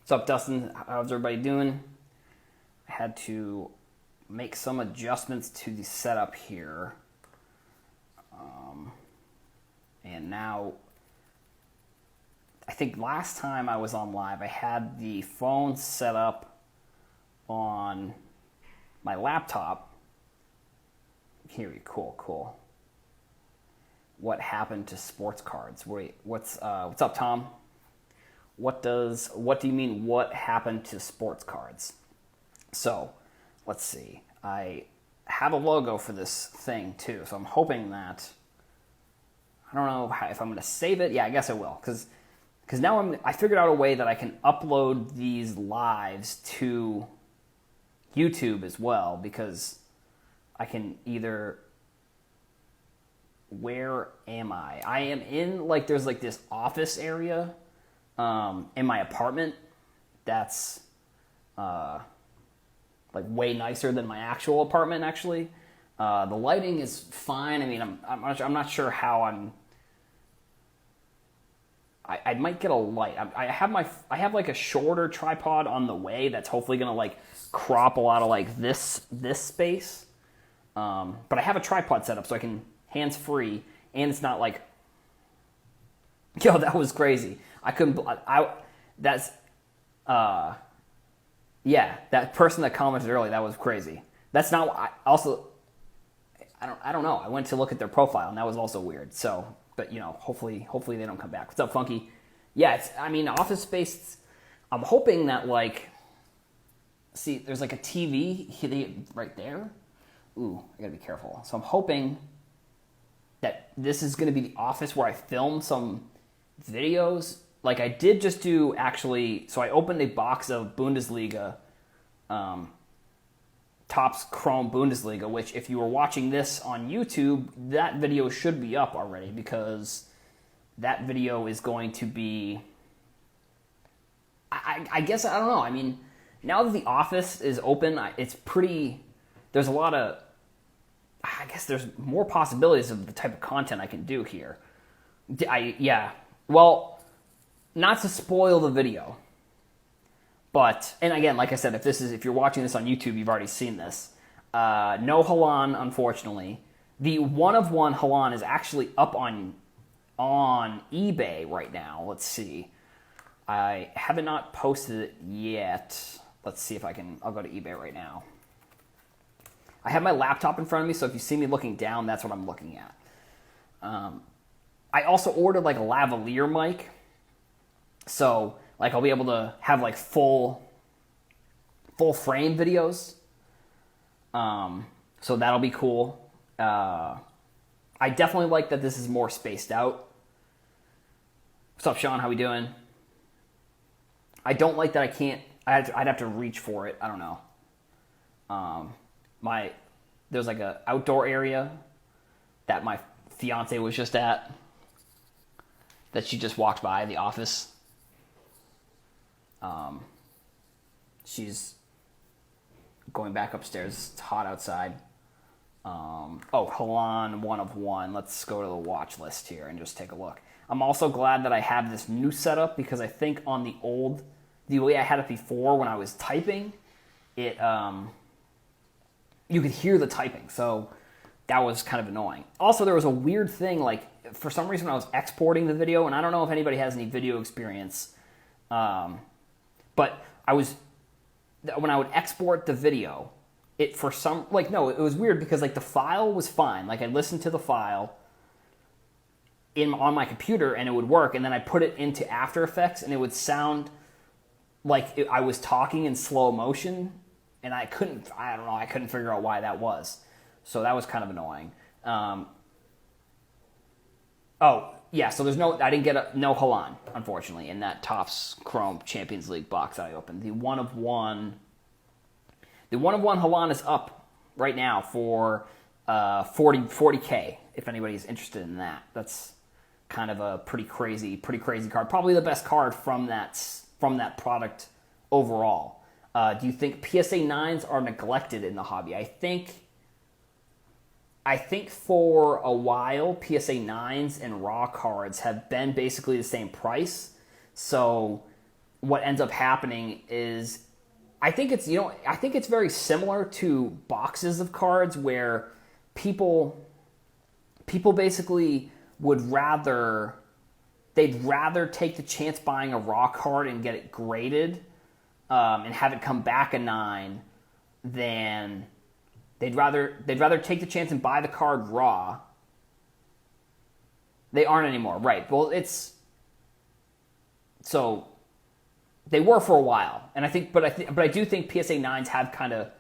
What's up, Dustin? How's everybody doing? I had to make some adjustments to the setup here. And now, I think last time I was on live, I had the phone set up on my laptop. Here, cool. What happened to sports cards? Wait, what's up, Tom? What do you mean, what happened to sports cards? So, let's see. I have a logo for this thing, too. So I'm hoping that, I don't know if I'm going to save it. Yeah, I guess I will. Because now I figured out a way that I can upload these lives to YouTube as well. Because I can either... Where am I? I am in, there's this office area in my apartment that's way nicer than my actual apartment, actually. The lighting is fine. I mean, I'm not sure how I might get a light. I have a shorter tripod on the way that's hopefully gonna crop a lot of this space. But I have a tripod set up so I can hands free, and it's not yo, that was crazy. That person that commented earlier, that was crazy. That's not, I don't know. I went to look at their profile, and that was also weird. So, but hopefully they don't come back. What's up, Funky? Yeah, Office Space, I'm hoping that see, there's a TV right there. Ooh, I gotta be careful. So I'm hoping that this is gonna be the office where I film some videos. I did just do, actually, so I opened a box of Bundesliga, Topps Chrome Bundesliga, which if you were watching this on YouTube, that video should be up already, because that video is going to be, I guess, I don't know. I mean, now that the office is open, there's a lot of, I guess there's more possibilities of the type of content I can do here. Well, not to spoil the video, but, and again, like I said, if you're watching this on YouTube, you've already seen this. No Haaland, unfortunately. The one-of-one Haaland is actually up on eBay right now. Let's see. I have not posted it yet. Let's see if I'll go to eBay right now. I have my laptop in front of me, so if you see me looking down, that's what I'm looking at. I also ordered a lavalier mic. So, I'll be able to have, full frame videos. So that'll be cool. I definitely like that this is more spaced out. What's up, Sean? How we doing? I don't like that I'd have to reach for it. I don't know. There's a outdoor area that my fiance was just at, that she just walked by the office. She's going back upstairs. It's hot outside. Haaland, one-of-one. Let's go to the watch list here and just take a look. I'm also glad that I have this new setup, because I think on the way I had it before when I was typing, it, you could hear the typing. So that was kind of annoying. Also, there was a weird thing, for some reason when I was exporting the video, and I don't know if anybody has any video experience, but when I would export the video, it was weird, because the file was fine. I listened to the file on my computer and it would work, and then I put it into After Effects and it would sound like I was talking in slow motion, and I couldn't figure out why that was. So that was kind of annoying. So I didn't get no Haaland, unfortunately, in that Topps Chrome Champions League box that I opened. The one-of-one Haaland is up right now for 40K, if anybody's interested in that. That's kind of a pretty crazy card. Probably the best card from that product overall. Do you think PSA 9s are neglected in the hobby? I think for a while, PSA 9s and raw cards have been basically the same price. So what ends up happening is, I think it's very similar to boxes of cards where people basically they'd rather take the chance buying a raw card and get it graded and have it come back a 9 than they'd rather take the chance and buy the card raw. They aren't anymore, right? Well, so they were for a while, and I do think PSA 9s have kind of.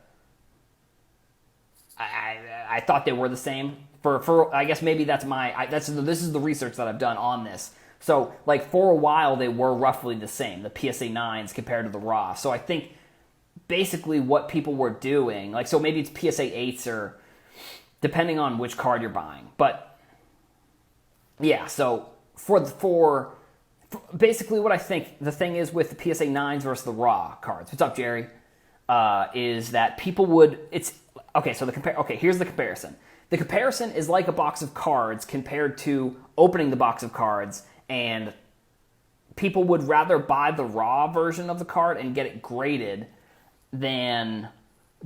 I thought they were the same for I guess maybe this is the research that I've done on this. So like for a while they were roughly the same, the PSA 9s compared to the raw. So I think basically what people were doing, like, so maybe it's PSA 8s or depending on which card you're buying. But yeah, so for basically what I think the thing is with the PSA 9s versus the raw cards. What's up, Jerry? Is that people would, here's the comparison. The comparison is like a box of cards compared to opening the box of cards, and people would rather buy the raw version of the card and get it graded than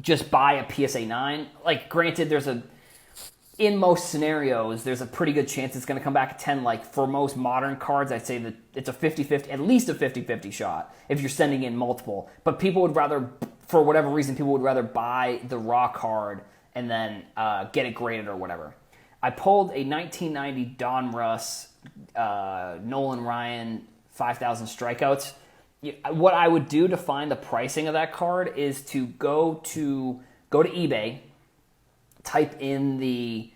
just buy a PSA 9. Like, granted, in most scenarios, there's a pretty good chance it's going to come back at 10. Like, for most modern cards, I'd say that it's a 50-50, at least a 50-50 shot if you're sending in multiple. But people would rather, for whatever reason, buy the raw card and then get it graded or whatever. I pulled a 1990 Donruss Nolan Ryan 5,000 strikeouts. What I would do to find the pricing of that card is to go to eBay, type in the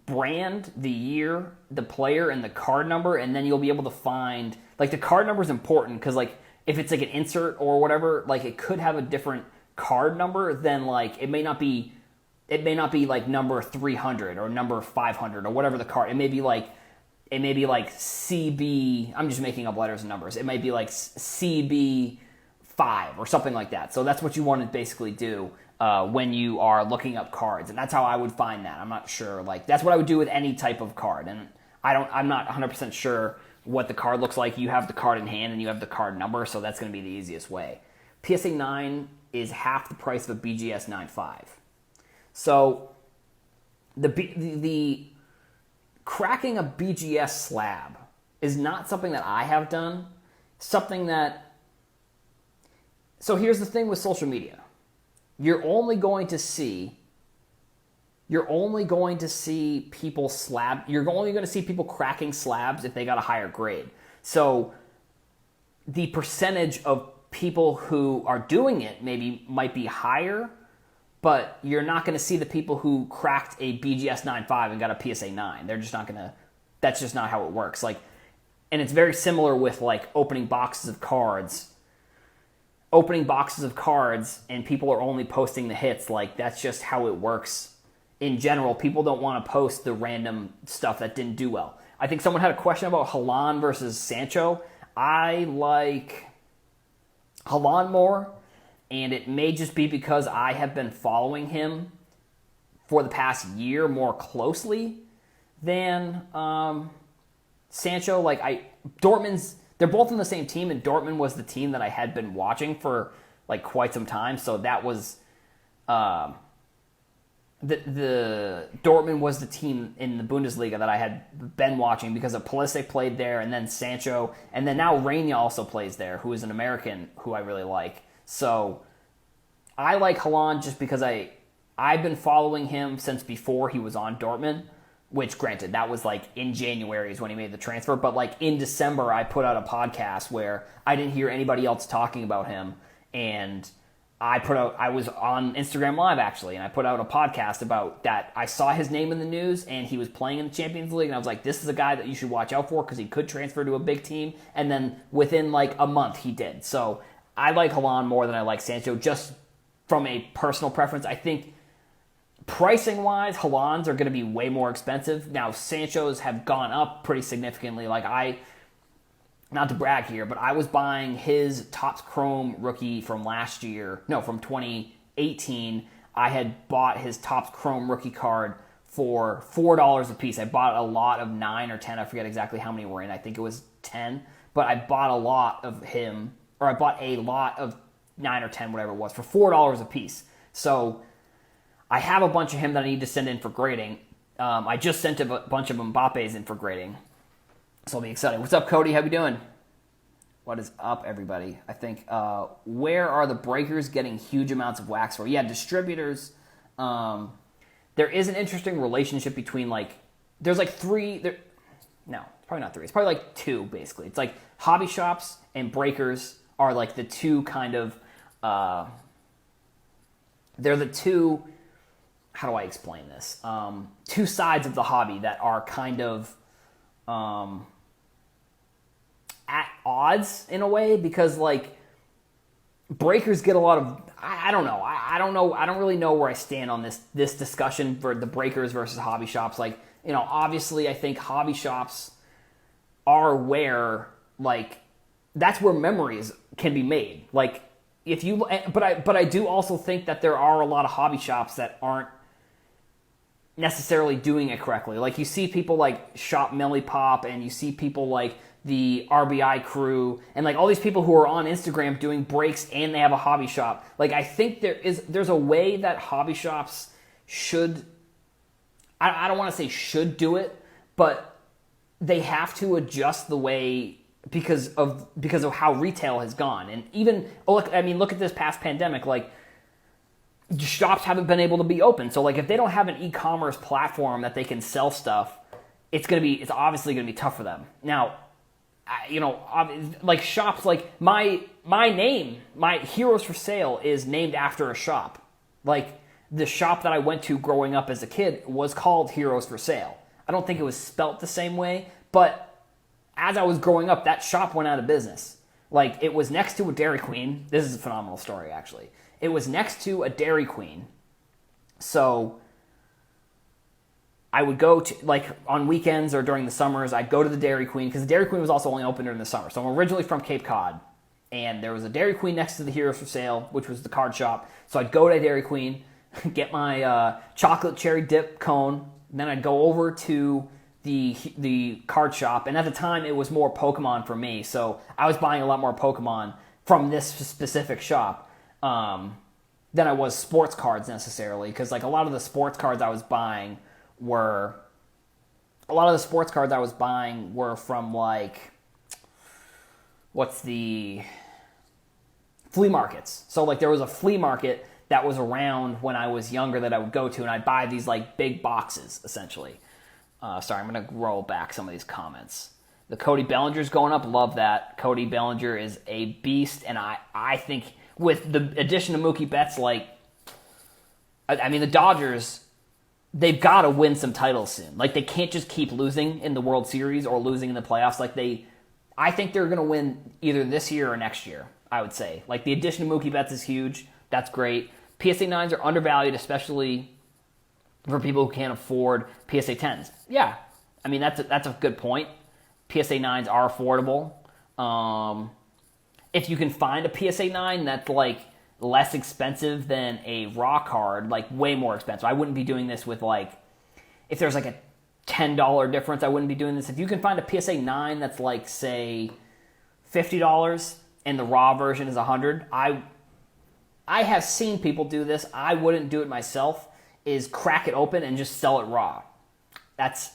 brand, the year, the player, and the card number, and then you'll be able to find, like, the card number is important because, like, if it's like an insert or whatever, like, it could have a different card number than, like, it may not be like number 300 or number 500 or whatever the card. It may be like CB. I'm just making up letters and numbers. It might be like CB5 or something like that. So that's what you want to basically do when you are looking up cards, and that's how I would find that. I'm not sure. Like, that's what I would do with any type of card, and I'm not 100% sure what the card looks like. You have the card in hand and you have the card number, so that's going to be the easiest way. PSA 9 is half the price of a BGS 9.5. So the cracking a BGS slab is not something that I have done. So here's the thing with social media. You're only going to see people cracking slabs if they got a higher grade. So the percentage of people who are doing it might be higher, but you're not going to see the people who cracked a BGS 9.5 and got a PSA 9. They're just not going to. That's just not how it works. Like, and it's very similar with, like, opening boxes of cards. Opening boxes of cards and people are only posting the hits. Like, that's just how it works. In general, people don't want to post the random stuff that didn't do well. I think someone had a question about Halan versus Sancho. I like Halan more, and it may just be because I have been following him for the past year more closely than Sancho. They're both in the same team, and Dortmund was the team that I had been watching for, like, quite some time. So that was the Dortmund was the team in the Bundesliga that I had been watching because of Pulisic played there, and then Sancho, and then now Reina also plays there, who is an American who I really like. So I like Haaland just because I've been following him since before he was on Dortmund, which, granted, that was like in January is when he made the transfer, but like in December I put out a podcast where I didn't hear anybody else talking about him, and I was on Instagram Live, actually, and I put out a podcast about that. I saw his name in the news, and he was playing in the Champions League, and I was like, this is a guy that you should watch out for because he could transfer to a big team, and then within like a month he did. So I like Haaland more than I like Sancho, just from a personal preference. I think pricing-wise, Haaland's are going to be way more expensive. Now, Sancho's have gone up pretty significantly. Like, not to brag here, but I was buying his Topps Chrome rookie from 2018. I had bought his Topps Chrome rookie card for $4 a piece. I bought a lot of 9 or 10. I forget exactly how many were in. I think it was 10. but I bought a lot of him, or I bought a lot of 9 or 10, whatever it was, for $4 a piece. So I have a bunch of him that I need to send in for grading. I just sent a bunch of Mbappe's in for grading. So it'll be exciting. What's up, Cody? How you doing? What is up, everybody? I think, where are the breakers getting huge amounts of wax for? Yeah, distributors. There is an interesting relationship between, like, there's like three, no, it's probably not three. It's probably like two, basically. It's like hobby shops and breakers are like the two kind of, they're the two, how do I explain this? Two sides of the hobby that are kind of at odds in a way, because like breakers get a lot of, I don't know. I don't really know where I stand on this discussion for the breakers versus hobby shops. Like, you know, obviously I think hobby shops are where, like, that's where memories can be made. Like, if you, but I do also think that there are a lot of hobby shops that aren't necessarily doing it correctly. Like, you see people like Shop Millipop, and you see people like the RBI crew, and like all these people who are on Instagram doing breaks and they have a hobby shop. Like, I think there's a way that hobby shops should, I don't want to say should do it, but they have to adjust the way because of how retail has gone. And even, look at this past pandemic, like, shops haven't been able to be open. So like, if they don't have an e-commerce platform that they can sell stuff, it's obviously going to be tough for them. Now, you know, like shops, like my name, my Heroes for Sale is named after a shop. Like, the shop that I went to growing up as a kid was called Heroes for Sale. I don't think it was spelt the same way, but as I was growing up, that shop went out of business. Like, it was next to a Dairy Queen. This is a phenomenal story, actually. It was next to a Dairy Queen. So I would go to, like, on weekends or during the summers, I'd go to the Dairy Queen, because the Dairy Queen was also only open during the summer. So I'm originally from Cape Cod, and there was a Dairy Queen next to the Heroes for Sale, which was the card shop. So I'd go to Dairy Queen, get my chocolate cherry dip cone, and then I'd go over to the card shop. And at the time, it was more Pokemon for me, so I was buying a lot more Pokemon from this specific shop than I was sports cards necessarily, because like a lot of the sports cards I was buying were from, like, what's the flea markets. So like, there was a flea market that was around when I was younger that I would go to, and I'd buy these like big boxes essentially. Sorry, I'm going to roll back some of these comments. The Cody Bellinger's going up. Love that. Cody Bellinger is a beast, and I think with the addition of Mookie Betts, like, I mean, the Dodgers, they've got to win some titles soon. Like, they can't just keep losing in the World Series or losing in the playoffs. Like, I think they're going to win either this year or next year, I would say. Like, the addition of Mookie Betts is huge. That's great. PSA 9s are undervalued, especially for people who can't afford PSA 10s. Yeah, I mean, that's a good point. PSA 9s are affordable. If you can find a PSA 9 that's like less expensive than a raw card, like way more expensive. I wouldn't be doing this with, like, if there's like a $10 difference, I wouldn't be doing this. If you can find a PSA 9 that's like, say, $50 and the raw version is $100, I have seen people do this. I wouldn't do it myself, is crack it open and just sell it raw. That's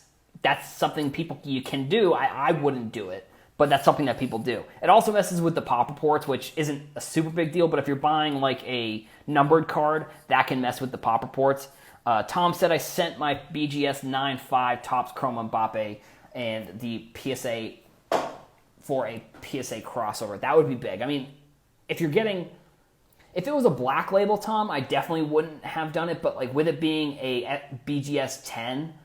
something you can do. I wouldn't do it, but that's something that people do. It also messes with the pop reports, which isn't a super big deal, but if you're buying like a numbered card, that can mess with the pop reports. Tom said, I sent my BGS 9.5 Topps Chrome Mbappe and the PSA for a PSA crossover. That would be big. I mean, if it was a black label, Tom, I definitely wouldn't have done it, but like with it being a BGS 10,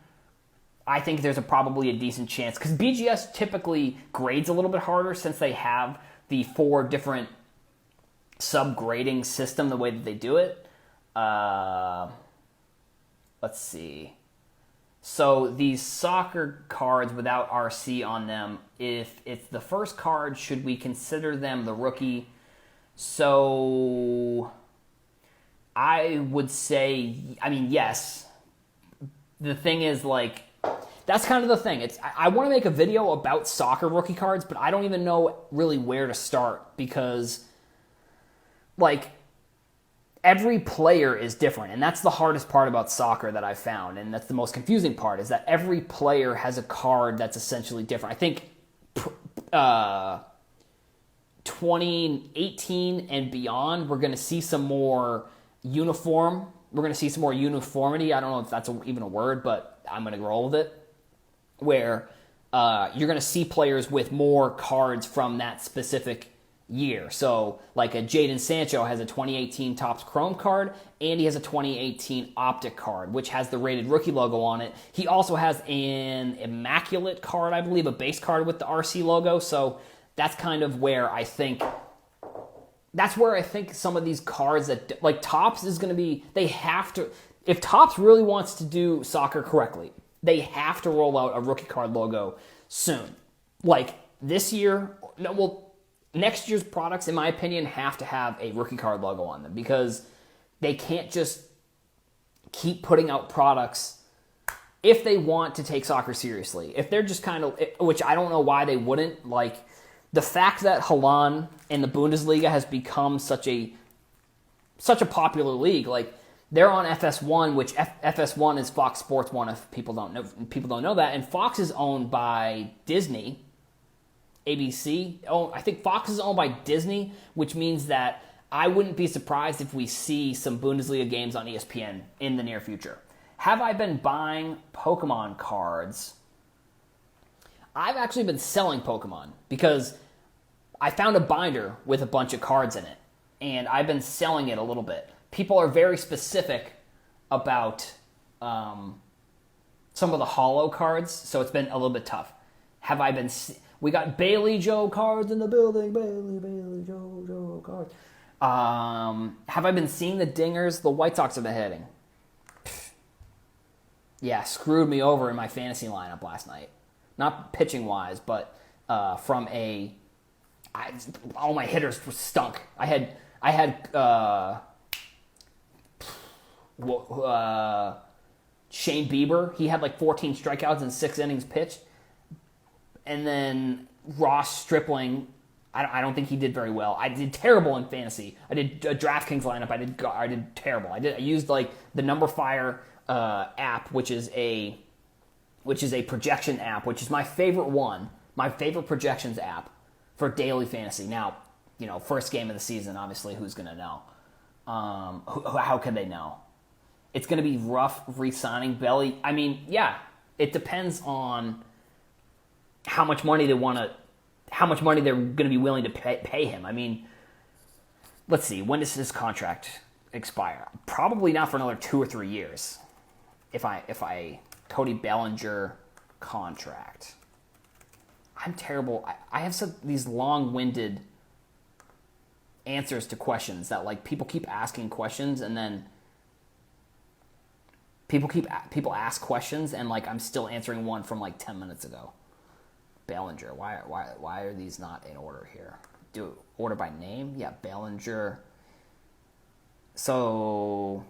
I think there's probably a decent chance, because BGS typically grades a little bit harder since they have the 4 different sub-grading system, the way that they do it. Let's see. So these soccer cards without RC on them, if it's the first card, should we consider them the rookie? So I would say, I mean, yes. The thing is, like, that's kind of the thing. I want to make a video about soccer rookie cards, but I don't even know really where to start because, like, every player is different, and that's the hardest part about soccer that I've found, and that's the most confusing part, is that every player has a card that's essentially different. I think 2018 and beyond, we're going to see some more uniform. We're going to see some more uniformity. I don't know if that's even a word, but I'm going to roll with it. Where you're going to see players with more cards from that specific year. So, like a Jadon Sancho has a 2018 Topps Chrome card, and he has a 2018 Optic card, which has the rated rookie logo on it. He also has an Immaculate card, I believe, a base card with the RC logo. So that's kind of where I think... That's where I think some of these cards that... Like, Topps is going to be... They have to... If Topps really wants to do soccer correctly, they have to roll out a rookie card logo soon. Like, this year... No, well... Next year's products, in my opinion, have to have a rookie card logo on them because they can't just keep putting out products if they want to take soccer seriously. If they're just kind of, which I don't know why they wouldn't, like the fact that Haaland in the Bundesliga has become such a popular league, like they're on FS1, which FS1 is Fox Sports 1 if people don't know that, and Fox is owned by Disney. ABC. Oh, I think Fox is owned by Disney, which means that I wouldn't be surprised if we see some Bundesliga games on ESPN in the near future. Have I been buying Pokemon cards? I've actually been selling Pokemon because I found a binder with a bunch of cards in it, and I've been selling it a little bit. People are very specific about some of the holo cards, so it's been a little bit tough. Have I been... We got Bailey Joe cards in the building. Bailey Joe cards. Have I been seeing the dingers? The White Sox have been hitting. Yeah, screwed me over in my fantasy lineup last night. Not pitching-wise, but from a... all my hitters were stunk. I had Shane Bieber. He had like 14 strikeouts in 6 innings pitched. And then Ross Stripling, I don't think he did very well. I did terrible in fantasy. I did a DraftKings lineup. I did terrible. I used like the Number Fire app, which is a projection app, which is my favorite one, my favorite projections app for daily fantasy. Now, first game of the season, obviously, who's going to know? How can they know? It's going to be rough re-signing Belly. I mean, yeah, it depends on how much money they're going to be willing to pay him. I mean, let's see, when does his contract expire? Probably not for another 2 or 3 years. If I Cody Bellinger contract. I'm terrible. I have these long-winded answers to questions that like people keep asking questions and then people ask questions and like I'm still answering one from like 10 minutes ago. Bellinger. Why are these not in order here? Do order by name? Yeah, Bellinger. So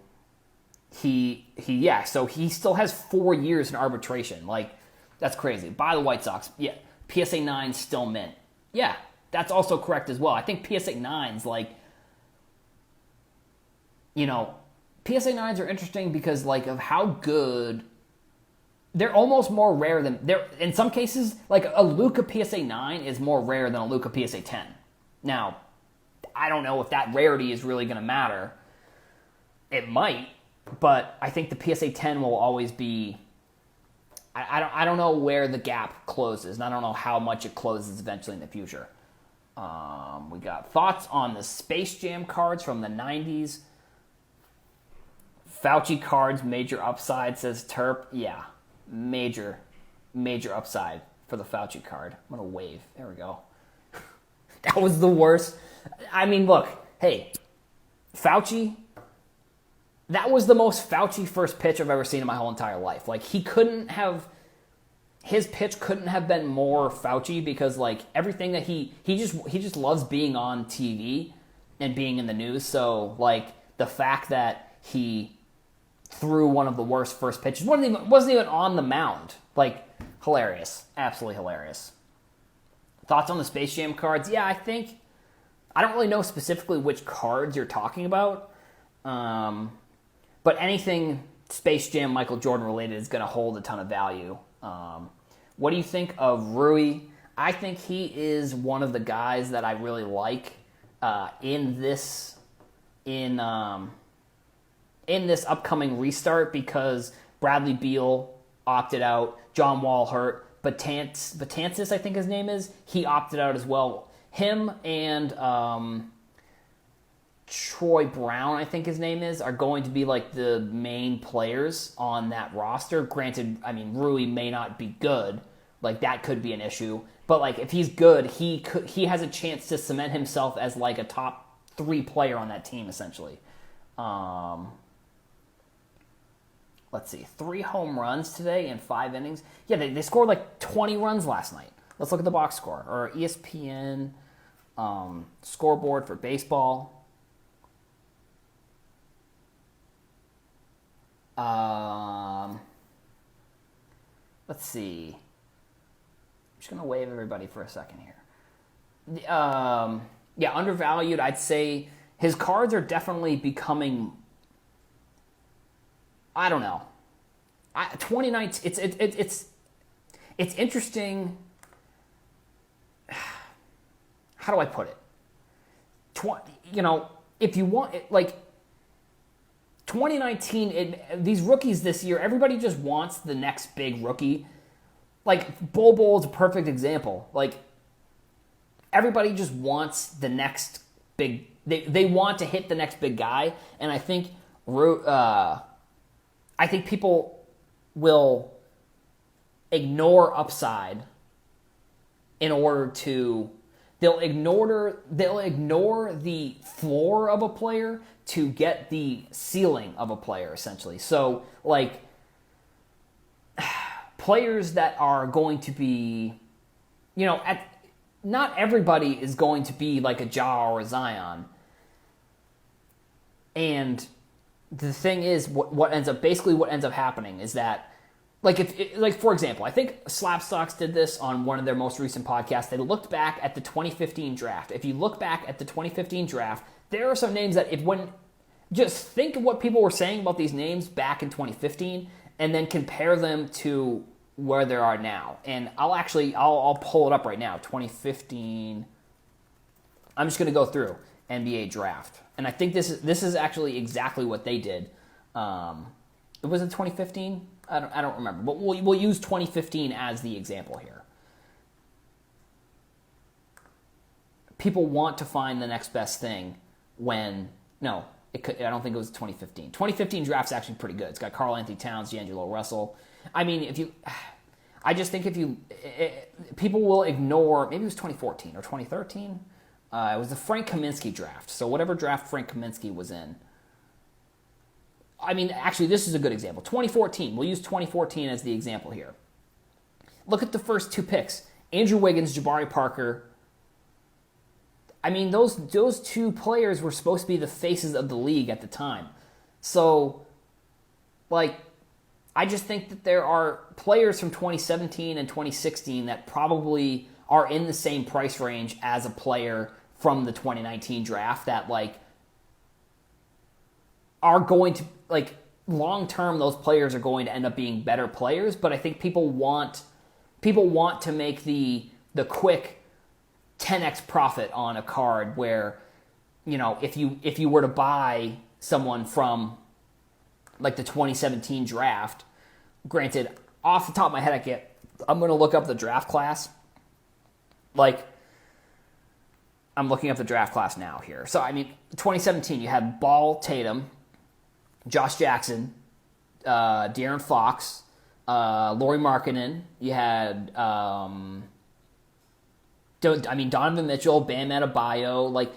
so he still has 4 years in arbitration. Like, that's crazy. By the White Sox, yeah, PSA 9 still mint. Yeah, that's also correct as well. I think PSA 9s, like, PSA 9s are interesting because, like, of how good... They're almost more rare than... In some cases, like, a Luka PSA 9 is more rare than a Luka PSA 10. Now, I don't know if that rarity is really going to matter. It might, but I think the PSA 10 will always be... I don't know where the gap closes, and I don't know how much it closes eventually in the future. We got thoughts on the Space Jam cards from the 90s. Fauci cards, major upside, says Terp. Yeah. Major upside for the Fauci card. I'm going to wave. There we go. That was the worst. I mean, look. Hey, Fauci, that was the most Fauci first pitch I've ever seen in my whole entire life. Like, his pitch couldn't have been more Fauci because, like, everything that he just loves being on TV and being in the news. So, like, the fact that he threw one of the worst first pitches. Wasn't even on the mound. Like, hilarious. Absolutely hilarious. Thoughts on the Space Jam cards? Yeah, I don't really know specifically which cards you're talking about. But anything Space Jam Michael Jordan related is going to hold a ton of value. What do you think of Rui? I think he is one of the guys that I really like in this upcoming restart, because Bradley Beal opted out, John Wall hurt, Betances, I think his name is, he opted out as well. Him and Troy Brown, I think his name is, are going to be like the main players on that roster. Granted, I mean, Rui may not be good. Like, that could be an issue. But like, if he's good, he has a chance to cement himself as like a top 3 player on that team, essentially. Let's see, 3 home runs today in 5 innings. Yeah, they scored like 20 runs last night. Let's look at the box score, or ESPN scoreboard for baseball. Let's see. I'm just going to wave everybody for a second here. Yeah, undervalued. I'd say his cards are definitely becoming, I don't know. 2019, it's interesting. How do I put it? If you want, like, 2019, these rookies this year, everybody just wants the next big rookie. Like, Bol is a perfect example. Like, everybody just wants the next big, they want to hit the next big guy, and I think people will ignore upside in order to, they'll ignore the floor of a player to get the ceiling of a player, essentially. So, like, players that are going to be, not everybody is going to be like a Ja or a Zion. And the thing is, what ends up happening is that, like, for example, I think Slapstocks did this on one of their most recent podcasts. They looked back at the 2015 draft. If you look back at the 2015 draft, there are some names that just think of what people were saying about these names back in 2015, and then compare them to where they are now. And I'll pull it up right now. 2015. I'm just going to go through NBA draft, and I think this is actually exactly what they did. Was it 2015? I don't remember, but we'll use 2015 as the example here. People want to find the next best thing I don't think it was 2015. 2015 draft's actually pretty good. It's got Karl Anthony Towns, D'Angelo Russell. I mean, people will ignore, maybe it was 2014 or 2013. It was the Frank Kaminsky draft. So whatever draft Frank Kaminsky was in. I mean, actually, this is a good example. 2014. We'll use 2014 as the example here. Look at the first 2 picks. Andrew Wiggins, Jabari Parker. I mean, those 2 players were supposed to be the faces of the league at the time. So, like, I just think that there are players from 2017 and 2016 that probably are in the same price range as a player from the 2019 draft that, like, are going to, like, long term, those players are going to end up being better players. But I think people want to make the quick 10x profit on a card where, if you were to buy someone from, like, the 2017 draft, granted, off the top of my head, I'm going to look up the draft class. Like, I'm looking up the draft class now here. So, I mean, 2017, you had Ball, Tatum, Josh Jackson, De'Aaron Fox, Lauri Markkanen. You had, Donovan Mitchell, Bam Adebayo. Like,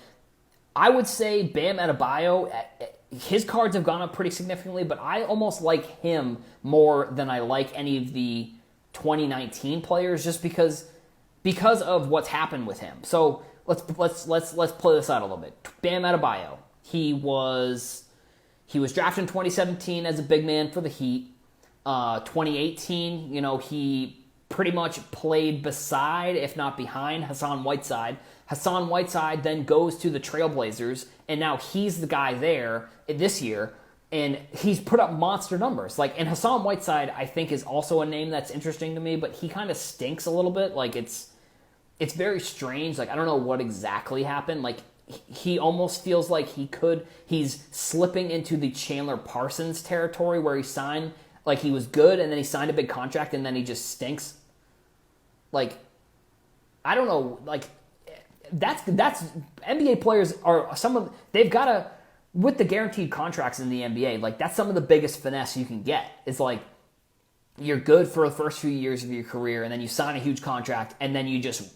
I would say Bam Adebayo, his cards have gone up pretty significantly, but I almost like him more than I like any of the 2019 players, just because of what's happened with him. So let's play this out a little bit. Bam Adebayo, he he was drafted in 2017 as a big man for the Heat. 2018, he pretty much played beside, if not behind, Hassan Whiteside. Hassan Whiteside then goes to the Trailblazers, and now he's the guy there this year, and he's put up monster numbers. And Hassan Whiteside, I think, is also a name that's interesting to me, but he kind of stinks a little bit. It's very strange. I don't know what exactly happened. He almost feels like he's slipping into the Chandler Parsons territory where he signed, he was good, and then he signed a big contract, and then he just stinks. I don't know, that's NBA players are they've got to, with the guaranteed contracts in the NBA, that's some of the biggest finesse you can get. It's you're good for the first few years of your career, and then you sign a huge contract, and then you just,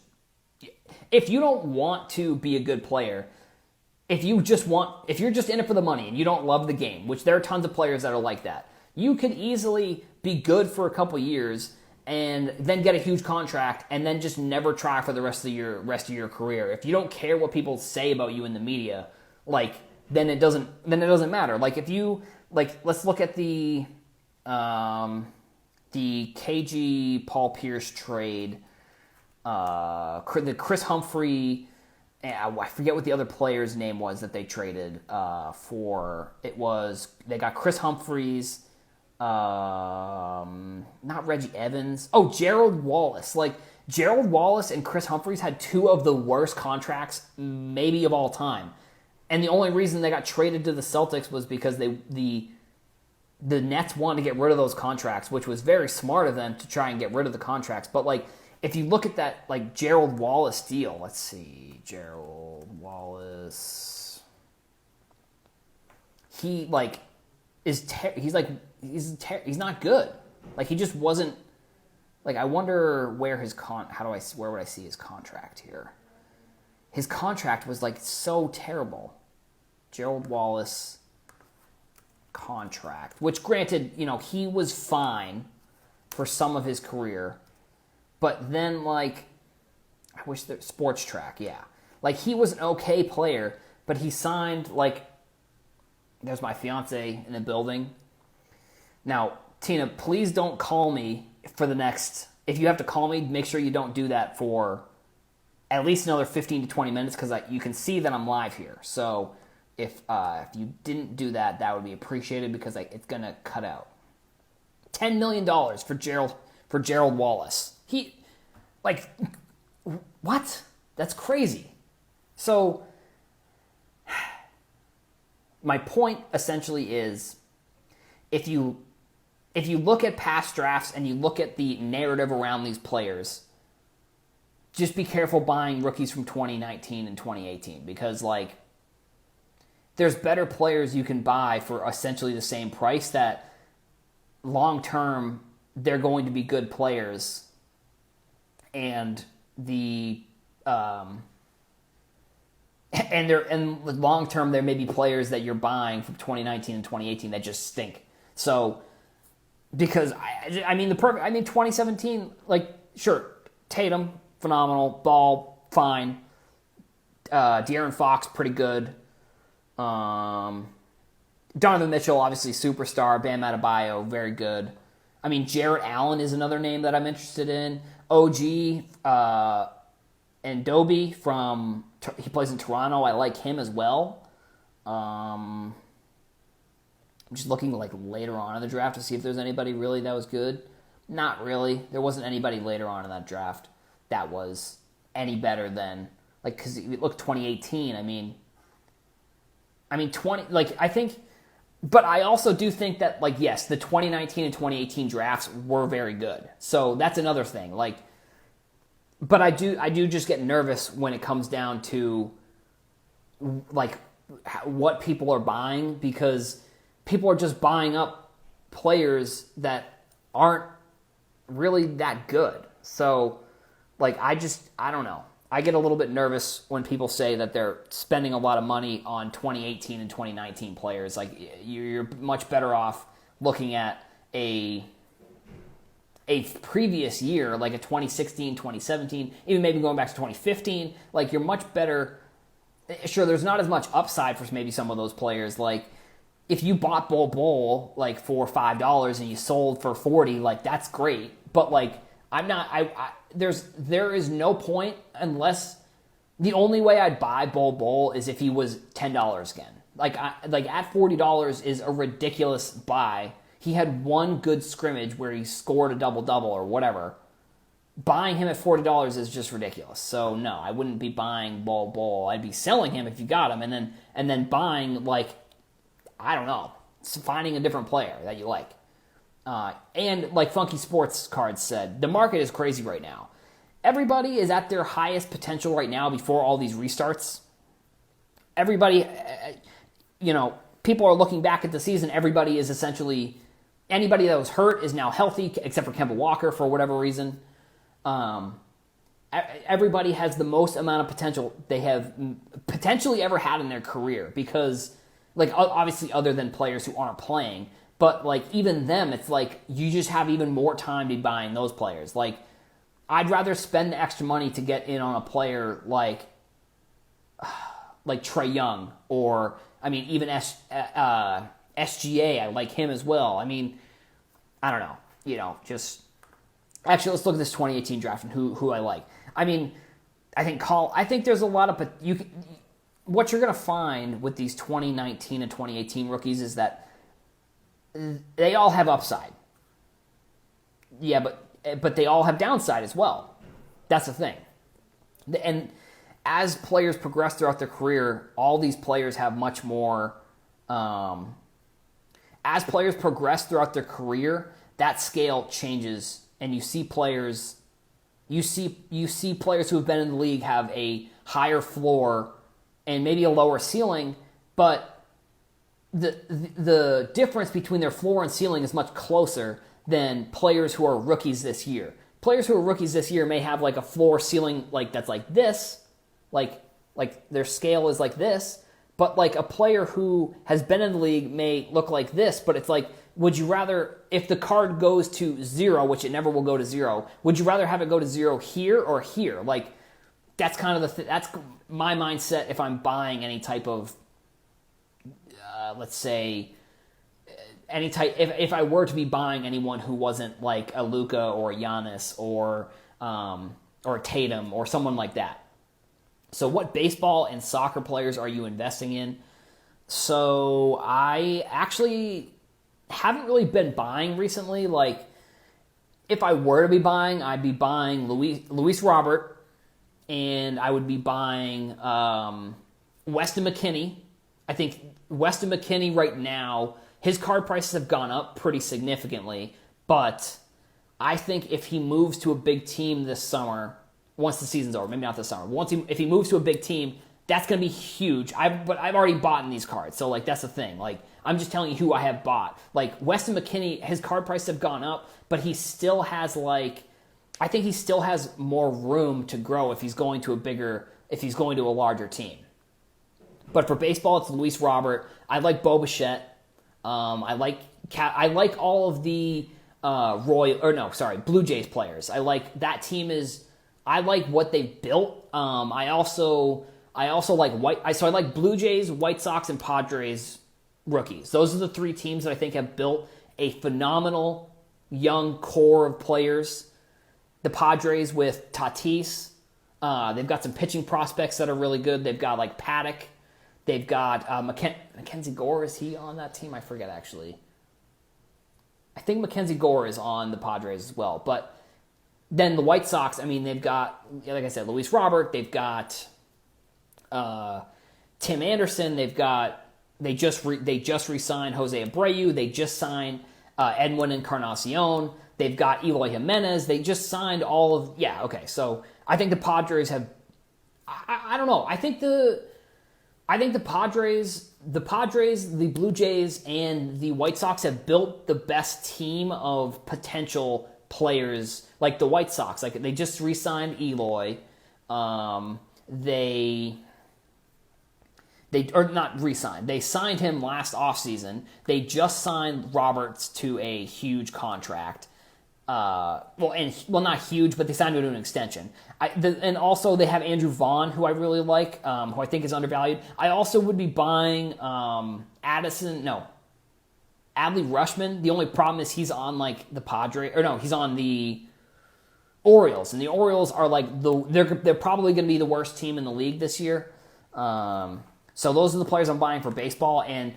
if you don't want to be a good player, if you're just in it for the money and you don't love the game, which there are tons of players that are like that, you could easily be good for a couple years and then get a huge contract and then just never try for the rest of your career. If you don't care what people say about you in the media, then it doesn't matter. If you let's look at the KG Paul Pierce trade, the Chris Humphrey. I forget what the other player's name was that they traded for. They got Chris Humphreys. Not Reggie Evans. Oh, Gerald Wallace. Gerald Wallace and Chris Humphreys had two of the worst contracts maybe of all time. And the only reason they got traded to the Celtics was because the Nets wanted to get rid of those contracts, which was very smart of them to try and get rid of the contracts. But if you look at that Gerald Wallace deal, let's see, Gerald Wallace. He's not good. He just wasn't. I wonder where where would I see his contract here? His contract was so terrible. Gerald Wallace contract, which granted, he was fine for some of his career, but then I wish there Sports Track, yeah. He was an okay player, but he signed there's my fiance in the building. Now, Tina, please don't call me for the next... If you have to call me, make sure you don't do that for at least another 15 to 20 minutes because you can see that I'm live here. So if you didn't do that, that would be appreciated because it's going to cut out. $10 million for Gerald Wallace. What? That's crazy. So my point essentially is if you look at past drafts and you look at the narrative around these players, just be careful buying rookies from 2019 and 2018 because there's better players you can buy for essentially the same price that long term they're going to be good players, and long term there may be players that you're buying from 2019 and 2018 that just stink. So because 2017, sure, Tatum phenomenal, Ball fine, De'Aaron Fox pretty good, Donovan Mitchell obviously superstar, Bam Adebayo very good. Jarrett Allen is another name that I'm interested in. OG and Dobie he plays in Toronto. I like him as well. I'm just looking later on in the draft to see if there's anybody really that was good. Not really. There wasn't anybody later on in that draft that was any better than because you look 2018. I think, but I also do think that yes, the 2019 and 2018 drafts were very good. So that's another thing. But I do just get nervous when it comes down to what people are buying because people are just buying up players that aren't really that good. So I don't know. I get a little bit nervous when people say that they're spending a lot of money on 2018 and 2019 players. You're much better off looking at a previous year, a 2016, 2017, even maybe going back to 2015. You're much better. Sure, there's not as much upside for maybe some of those players. if you bought Bol Bol like for $5 and you sold for 40, like that's great. But like I'm not. There is no point unless the only way I'd buy Bol Bol is if he was $10 again. Like at $40 is a ridiculous buy. He had one good scrimmage where he scored a double or whatever. Buying him at $40 is just ridiculous. So no, I wouldn't be buying Bol Bol. I'd be selling him if you got him, and then buying like I don't know, finding a different player that you like. And like Funky Sports Cards said, the market is crazy right now. Everybody is at their highest potential right now before all these restarts. Everybody, people are looking back at the season. Everybody is essentially, anybody that was hurt is now healthy, except for Kemba Walker for whatever reason. Everybody has the most amount of potential they have potentially ever had in their career because, like, obviously other than players who aren't playing, but like even them, it's like you just have even more time to be buying those players. Like, I'd rather spend the extra money to get in on a player like Trae Young or, I mean, even SGA. I like him as well. I mean, I don't know. Just actually, let's look at this 2018 draft and who I like. I mean, I think there's a lot of what you're going to find with these 2019 and 2018 rookies is that they all have upside. Yeah, but they all have downside as well. That's the thing. And as players progress throughout their career, all these players have much more. As players progress throughout their career, that scale changes, and you see players. You see players who have been in the league have a higher floor and maybe a lower ceiling, but the difference between their floor and ceiling is much closer than players who are rookies this year. Players who are rookies this year may have like a floor ceiling like that's like this, like their scale is like this, but like a player who has been in the league may look like this, but it's like, would you rather, if the card goes to 0, which it never will go to 0, would you rather have it go to 0 here or here? Like, that's kind of that's my mindset if I'm buying any type of, let's say, any type. If I were to be buying anyone who wasn't like a Luka or a Giannis or a Tatum or someone like that. So, what baseball and soccer players are you investing in? So, I actually haven't really been buying recently. Like, if I were to be buying, I'd be buying Luis Robert, and I would be buying Weston McKennie. I think Weston McKennie right now, his card prices have gone up pretty significantly, but I think if he moves to a big team this summer, once the season's over, maybe not this summer, if he moves to a big team, that's going to be huge. But I've already bought in these cards, so like that's the thing. Like, I'm just telling you who I have bought. Like, Weston McKennie, his card prices have gone up, but he still has I think he still has more room to grow if he's going to a larger team. But for baseball, it's Luis Robert. I like Bo Bichette. I like all of the Blue Jays players. I like that team I like what they've built. I also like I like Blue Jays, White Sox, and Padres rookies. Those are the 3 teams that I think have built a phenomenal young core of players. The Padres with Tatis. They've got some pitching prospects that are really good. They've got like Paddock. They've got Mackenzie Gore. Is he on that team? I forget, actually. I think Mackenzie Gore is on the Padres as well. But then the White Sox, I mean, they've got, like I said, Luis Robert. They've got Tim Anderson. They just re-signed Jose Abreu. They just signed Edwin Encarnacion. They've got Eloy Jimenez. They just signed all of... Yeah, okay. So I think the Padres have... I don't know. I think the Padres, the Blue Jays, and the White Sox have built the best team of potential players. Like the White Sox, like they just re-signed Eloy. Or not re-signed. They signed him last offseason. They just signed Roberts to a huge contract. Not huge, but they signed him to an extension. And also they have Andrew Vaughn, who I really like, who I think is undervalued. I also would be buying Adley Rushman. The only problem is he's on like the he's on the Orioles, and the Orioles are like they're probably going to be the worst team in the league this year. So those are the players I'm buying for baseball, and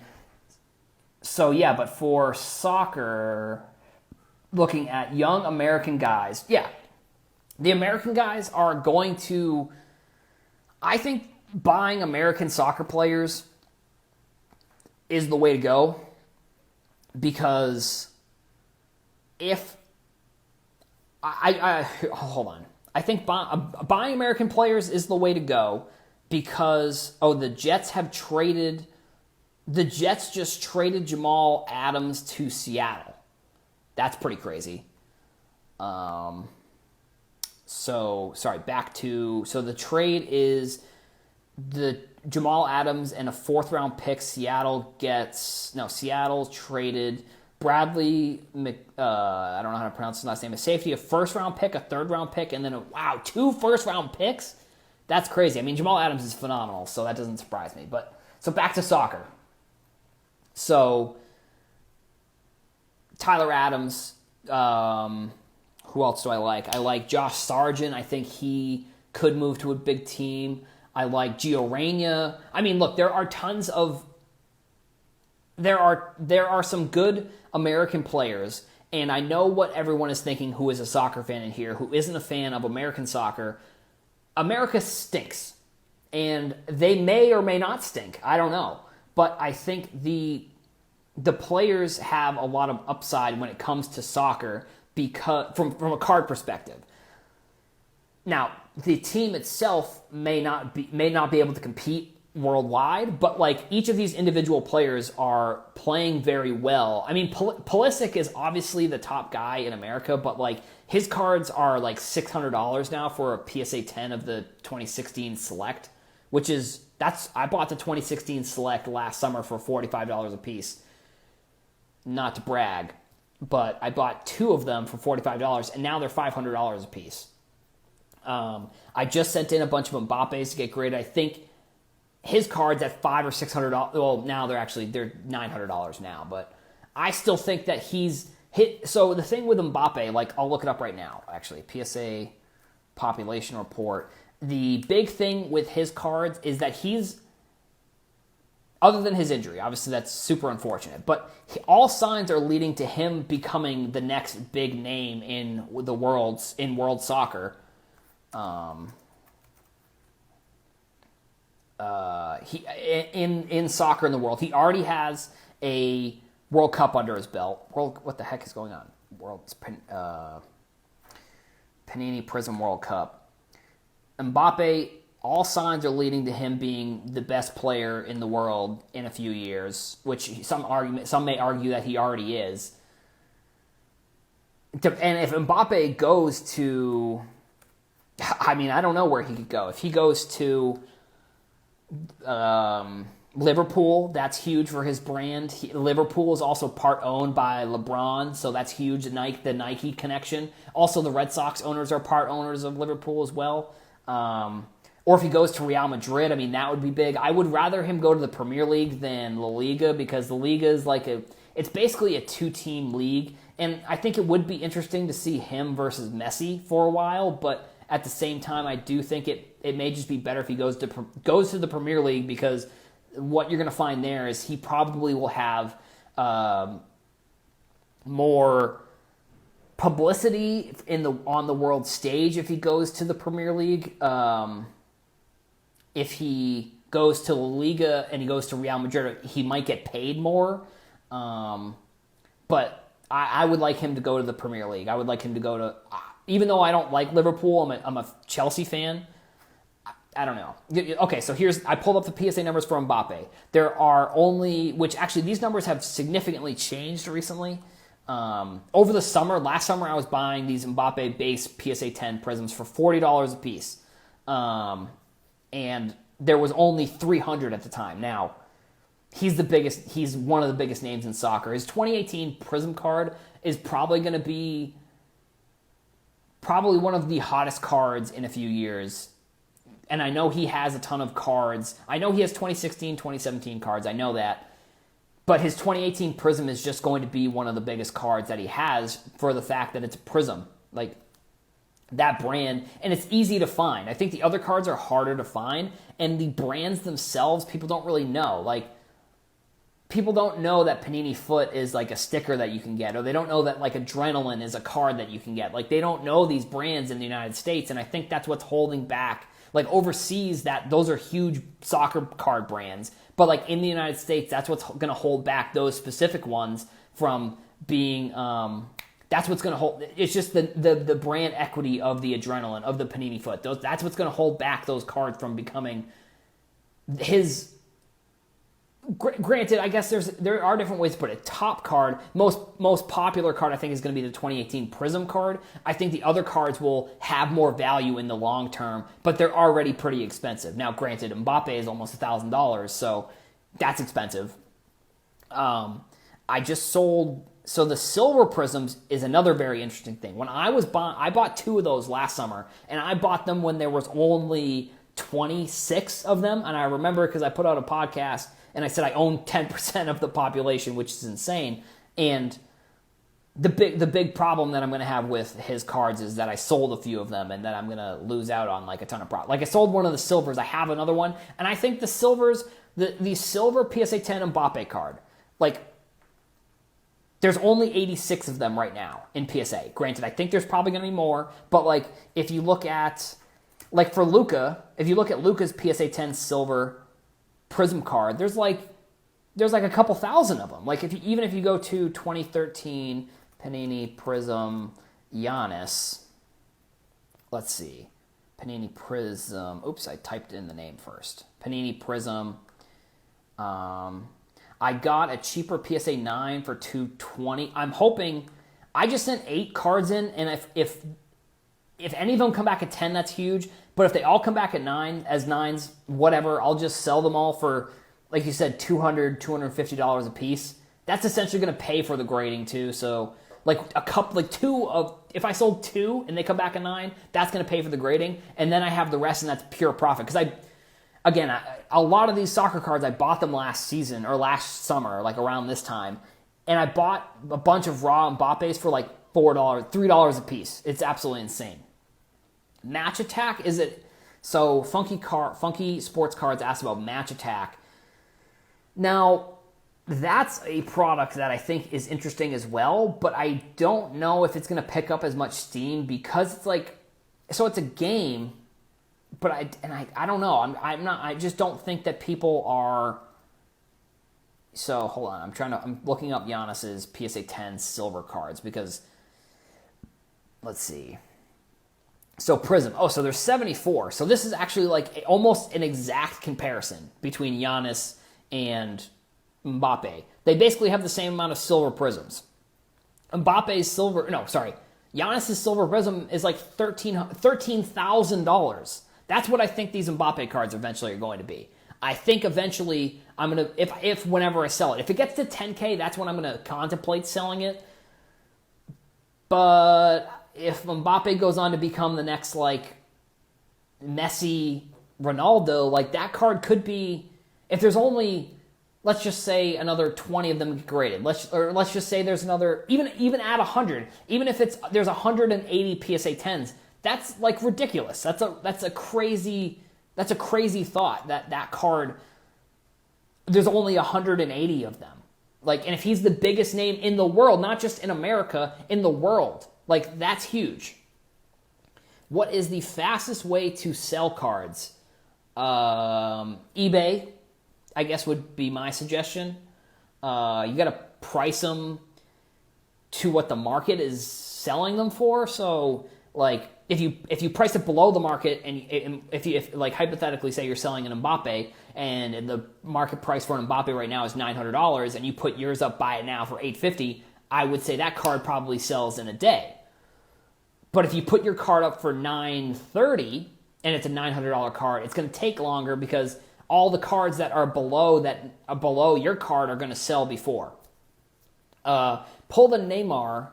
so yeah. But for soccer, looking at young American guys, yeah, the American guys are going to. I think buying American soccer players is the way to go, because if I hold on, I think buying American players is the way to go, because the Jets just traded Jamal Adams to Seattle. That's pretty crazy. So the trade is the Jamal Adams and a 4th round pick. Seattle traded Bradley I don't know how to pronounce his last name, a safety, a 1st round pick, a 3rd round pick, and then 2 1st round picks. That's crazy. I mean, Jamal Adams is phenomenal, so that doesn't surprise me. But so back to soccer. So Tyler Adams, who else do I like? I like Josh Sargent. I think he could move to a big team. I like Gio Reyna. I mean, look, there are some good American players, and I know what everyone is thinking who is a soccer fan in here, who isn't a fan of American soccer. America stinks, and they may or may not stink. I don't know. But I think the players have a lot of upside when it comes to soccer, because from a card perspective. Now, the team itself may not be able to compete worldwide, but like each of these individual players are playing very well. I mean, Pulisic is obviously the top guy in America, but like his cards are like $600 now for a PSA 10 of the 2016 Select, I bought the 2016 Select last summer for $45 a piece. Not to brag, but I bought 2 of them for $45, and now they're $500 a piece. I just sent in a bunch of Mbappe's to get graded. I think his cards at $500 or $600. Well, now they're $900 now, but I still think that he's hit. So the thing with Mbappe, like I'll look it up right now. Actually, PSA population report. The big thing with his cards is that other than his injury, obviously that's super unfortunate, but all signs are leading to him becoming the next big name in world soccer. In soccer in the world, he already has a World Cup under his belt. What the heck is going on? Panini Prism World Cup. Mbappe, all signs are leading to him being the best player in the world in a few years, which some may argue that he already is. And if Mbappe goes to, I mean, I don't know where he could go. If he goes to Liverpool, that's huge for his brand. Liverpool is also part owned by LeBron, so that's huge. The Nike connection. Also, the Red Sox owners are part owners of Liverpool as well. Or if he goes to Real Madrid, I mean, that would be big. I would rather him go to the Premier League than La Liga, because the Liga is it's basically a 2-team league, and I think it would be interesting to see him versus Messi for a while, but at the same time, I do think it may just be better if he goes to the Premier League, because what you're going to find there is he probably will have more publicity on the world stage if he goes to the Premier League. If he goes to La Liga and he goes to Real Madrid, he might get paid more. But I would like him to go to the Premier League. I would like him to go to, even though I don't like Liverpool, I'm a Chelsea fan. I don't know. Okay, so I pulled up the PSA numbers for Mbappe. There are which actually these numbers have significantly changed recently. Over the summer, last summer I was buying these Mbappe base PSA 10 prisms for $40 a piece. And there was only 300 at the time. Now, he's one of the biggest names in soccer. His 2018 Prism card is probably going to be one of the hottest cards in a few years. And I know he has a ton of cards. I know he has 2016, 2017 cards. I know that. But his 2018 Prism is just going to be one of the biggest cards that he has for the fact that it's a Prism. Like, that brand, and it's easy to find. I think the other cards are harder to find, and the brands themselves, people don't really know. Like, people don't know that Panini Foot is like a sticker that you can get, or they don't know that like Adrenaline is a card that you can get. Like, they don't know these brands in the United States, and I think that's what's holding back. Like, overseas, that those are huge soccer card brands, but like in the United States, that's what's going to hold back those specific ones from being. That's what's going to hold. It's just the brand equity of the Adrenaline, of the Panini Foot. That's what's going to hold back those cards from becoming his. Granted, I guess there are different ways to put it. Top card, most popular card, I think, is going to be the 2018 Prism card. I think the other cards will have more value in the long term, but they're already pretty expensive. Now, granted, Mbappe is almost $1,000, so that's expensive. I just sold. So the silver Prisms is another very interesting thing. When I bought 2 of those last summer, and I bought them when there was only 26 of them, and I remember because I put out a podcast and I said I own 10% of the population, which is insane. And the big problem that I'm going to have with his cards is that I sold a few of them, and that I'm going to lose out on like a ton of profit. Like, I sold one of the silvers, I have another one, and I think the silvers, the silver PSA 10 Mbappe card, like, there's only 86 of them right now in PSA. Granted, I think there's probably going to be more, but like, if you look at, like, for Luka, if you look at Luka's PSA 10 silver Prism card, there's like a couple thousand of them. Like, even if you go to 2013 Panini Prism Giannis, let's see, Panini Prism. Oops, I typed in the name first. Panini Prism. I got a cheaper PSA 9 for $220. I'm hoping. I just sent 8 cards in, and if any of them come back at 10, that's huge. But if they all come back at 9 as 9s, whatever, I'll just sell them all for, like you said, $200, $250 a piece. That's essentially going to pay for the grading too. So like if I sold 2 and they come back at 9, that's going to pay for the grading, and then I have the rest, and that's pure profit. Because a lot of these soccer cards, I bought them last season or last summer, like around this time, and I bought a bunch of raw Mbappes for like $4, $3 a piece. It's absolutely insane. Match Attack, is it? So Funky Sports Cards asked about Match Attack. Now, that's a product that I think is interesting as well, but I don't know if it's going to pick up as much steam because it's like, so it's a game, but I don't know. I just don't think that people are. So hold on, I'm looking up Giannis's PSA 10 silver cards because, let's see. So Prism. Oh, so there's 74. So this is actually like almost an exact comparison between Giannis and Mbappe. They basically have the same amount of silver Prisms. Giannis's silver Prism is like $13,000. That's what I think these Mbappe cards eventually are going to be. I think eventually I'm going to, if whenever I sell it, if it gets to 10K, that's when I'm going to contemplate selling it. But if Mbappe goes on to become the next, like, Messi, Ronaldo, like, that card could be, if there's only, let's just say another 20 of them graded. Let's just say there's another, even at 100, even if there's 180 PSA 10s, that's like ridiculous. That's a crazy thought that card, there's only 180 of them. Like, and if he's the biggest name in the world, not just in America, in the world, like, that's huge. What is the fastest way to sell cards? eBay, I guess, would be my suggestion. You got to price them to what the market is selling them for. So, like, if you price it below the market, and if like hypothetically say you're selling an Mbappe and the market price for an Mbappe right now is $900, and you put yours up, buy it now for $850, I would say that card probably sells in a day. But if you put your card up for $930 and it's a $900 card, it's going to take longer because all the cards that are below your card are going to sell before. Pull the Neymar.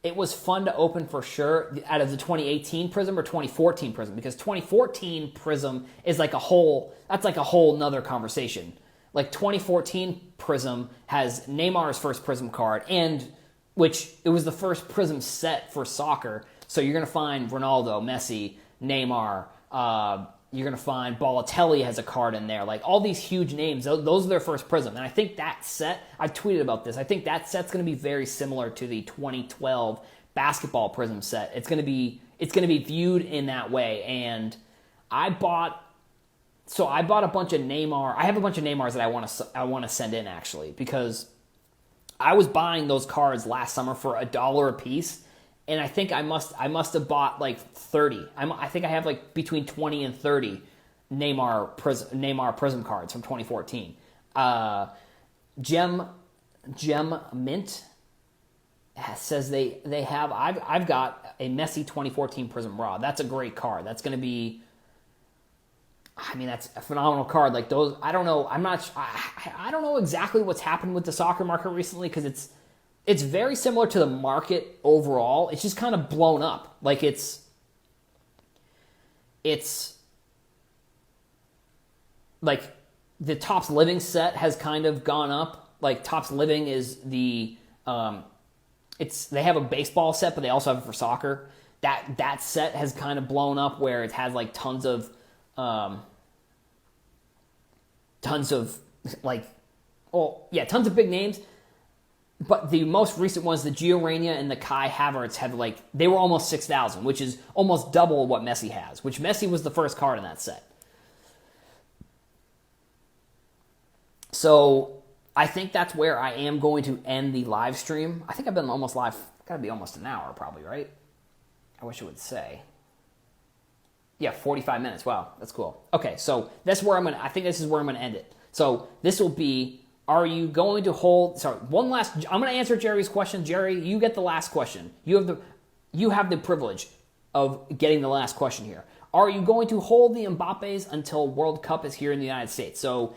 It was fun to open for sure out of the 2018 Prism or 2014 Prism, because 2014 Prism is like that's like a whole nother conversation. like 2014 Prism has Neymar's first Prism card, and which it was the first Prism set for soccer. So you're going to find Ronaldo, Messi, Neymar. You're going to find Balotelli has a card in there. Like all these huge names, those are their first Prism. And I think that set, I've tweeted about this, I think that set's going to be very similar to the 2012 basketball Prism set. It's going to be viewed in that way. And I bought a bunch of Neymar. I have a bunch of Neymars that I want to send in actually, because I was buying those cards last summer for $1 a piece. And I think I must have bought like 30. I think I have like between 20 and 30 Neymar Prism cards from 2014. Gem Mint says they have. I've got a Messi 2014 Prism Raw. That's a great card. That's going to be. I mean, that's a phenomenal card. Like those, I don't know. I don't know exactly what's happened with the soccer market recently, because it's very similar to the market overall. It's just kind of blown up. Like it's like the Topps Living set has kind of gone up. Like Topps Living is they have a baseball set, but they also have it for soccer. That set has kind of blown up, where it has like tons of big names. But the most recent ones, the Gio Reyna and the Kai Havertz, they were almost 6,000, which is almost double what Messi has, which Messi was the first card in that set. So I think that's where I am going to end the live stream. I think I've been almost live, got to be almost an hour probably, right? I wish it would say. Yeah, 45 minutes. Wow, that's cool. Okay, so that's where I think this is where I'm going to end it. So this will be, are you going to hold, I'm going to answer Jerry's question. Jerry, you get the last question. You have the privilege of getting the last question here. Are you going to hold the Mbappes until World Cup is here in the United States? So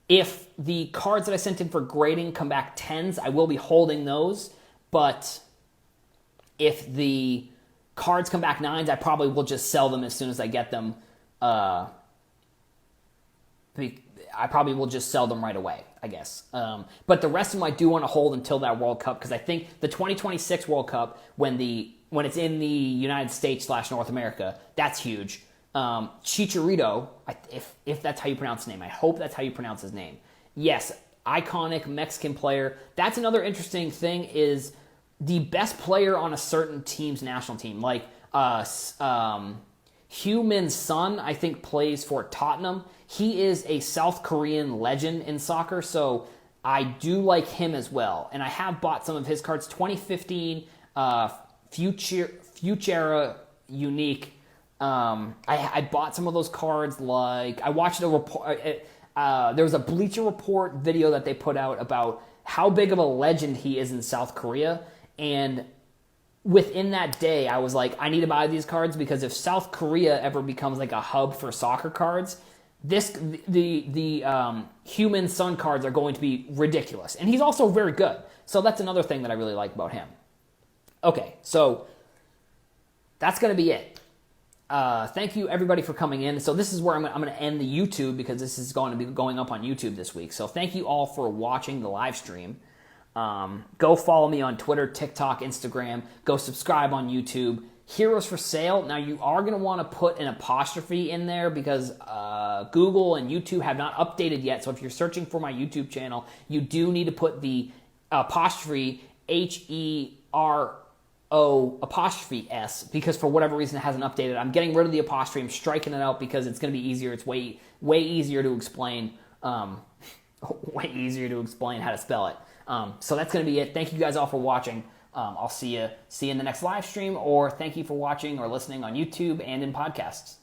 if the cards that I sent in for grading come back 10s, I will be holding those. But if the cards come back 9s, I probably will just sell them as soon as I get them. I probably will just sell them right away, I guess. But the rest of them I do want to hold until that World Cup, because I think the 2026 World Cup, when it's in the United States / North America, that's huge. Chicharito, if that's how you pronounce his name. I hope that's how you pronounce his name. Yes, iconic Mexican player. That's another interesting thing, is the best player on a certain team's national team. Like Heung-min Son, I think, plays for Tottenham. He is a South Korean legend in soccer, so I do like him as well. And I have bought some of his cards. 2015 Futura Unique. I bought some of those cards. Like I watched a report. There was a Bleacher Report video that they put out about how big of a legend he is in South Korea, and within that day, I was like, I need to buy these cards, because if South Korea ever becomes like a hub for soccer cards, the Heung-min Son cards are going to be ridiculous. And he's also very good. So that's another thing that I really like about him. Okay, so that's going to be it. Thank you, everybody, for coming in. So this is where I'm going to end the YouTube, because this is going to be going up on YouTube this week. So thank you all for watching the live stream. Go follow me on Twitter, TikTok, Instagram. Go subscribe on YouTube. Heroes for Sale. Now, you are going to want to put an apostrophe in there, because Google and YouTube have not updated yet. So if you're searching for my YouTube channel, you do need to put the apostrophe HERO apostrophe S, because for whatever reason it hasn't updated. I'm getting rid of the apostrophe. I'm striking it out because it's going to be easier. It's way easier to explain. Way easier to explain how to spell it. So that's going to be it. Thank you guys all for watching. I'll see you in the next live stream, or thank you for watching or listening on YouTube and in podcasts.